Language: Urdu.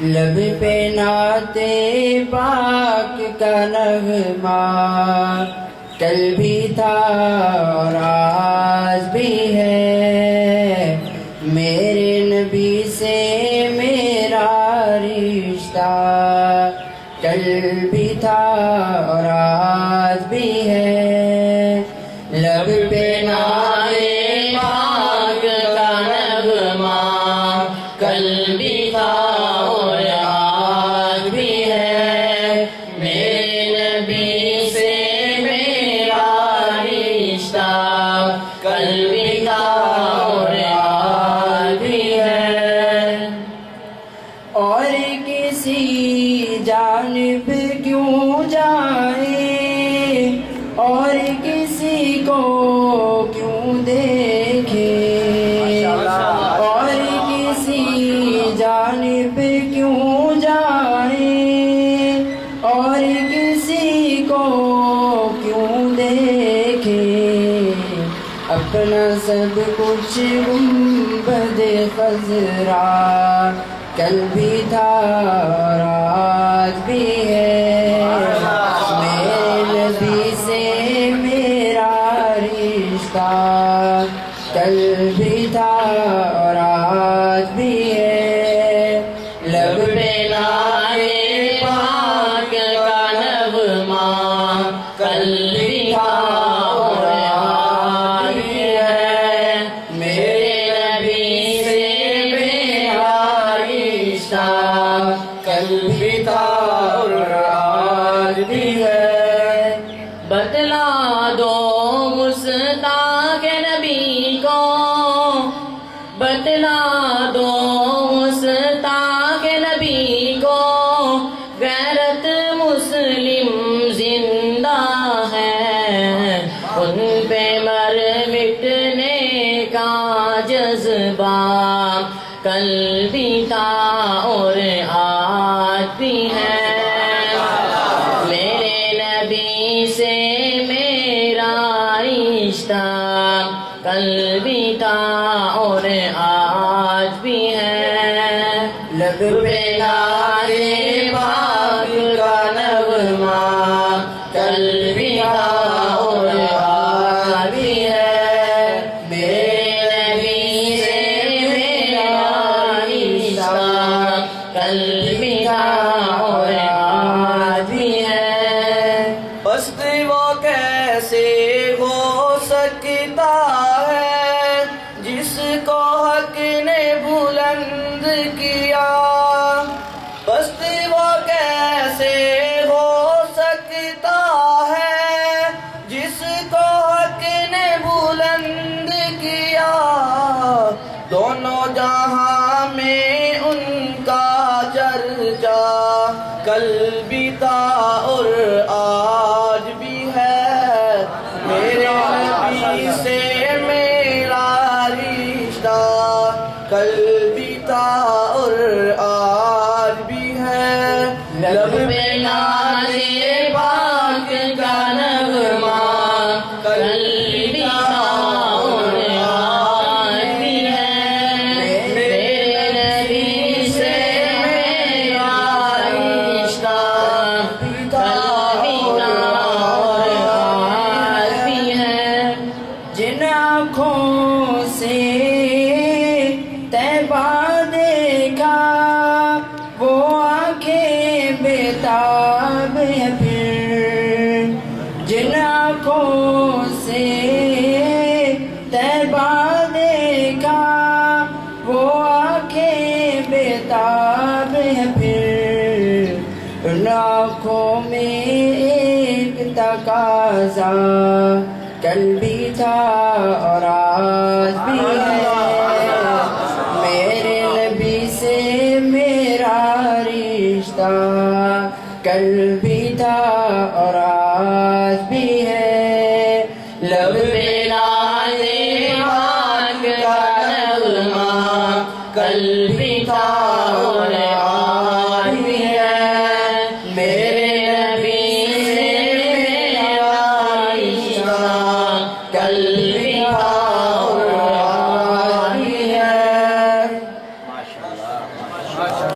لب پہ نعت پاک کا نغمہ کل بھی تھا اور آج بھی ہے، میرے نبی سے میرا رشتہ کل بھی تھا اور آج بھی ہے، لب پہ نعت پاک کا نغمہ کل بھی تھا اور آج بھی ہے، میرے نبی سے میرا رشتہ کل بھی تھا اور آج بھی ہے، اور کسی جانب کیوں جائے اور کسی کو کیوں دیکھے، اور کسی جانب کیوں جائے اور کسی کو کیوں دیکھے، اپنا سب کچھ گنبد خضرا کل بھی تھا اور آج بھی ہے، میرے نبی سے میرا رشتہ کل بھی تھا اور آج بھی ہے، لب پہ نعت پاک کا نغمہ کل بھی تھا اور آج بھی ہے، میرے نبی سے میرا رشتہ کل بھی تھا اور آج بھی ہے، بتلا دو مشتاق نبی کو، بتلا دو مشتاق نبی کو، غیرت مسلم زندہ ہے، ان پہ مر مٹنے کا جذبہ کل بھی تھا اور آج بھی ہے، میرے نبی سے میرا رشتہ کل بھی تھا اور آج بھی ہے، لب پہ نعت پاک کا نغمہ کل بھی تھا اور آج بھی ہے، میرے نبی سے میرا رشتہ کل بھی تھا اور آج بھی ہے، پست وہ کیسے ہو سکتا ہے جس کو حق نے بلند کیا، پست وہ کیسے ہو سکتا ہے جس کو حق نے بلند کیا، دونوں جہاں میں ان کا چرچا کل بھی تھا اور آج بھی ہے، میرے نبی سے میرا رشتہ کل بھی تھا اور آج بھی ہے، لب پہ نعت پاک کا نغمہ کل بھی تھا اور آج بھی ہے، میرے نبی سے میرا رشتہ کل بھی تھا اور آج بھی ہے، جن آنکھوں سے طیبہ دیکھا وہ آنکھیں بیتاب ہے، پھر جن آنکھوں سے طیبہ دیکھا وہ آنکھیں بیتاب ہے، پھر ان آنکھوں میں ایک تقاضا کل بھی تھا اور آج بھی ہے، میرے نبی سے میرا رشتہ کل بھی تھا اور آج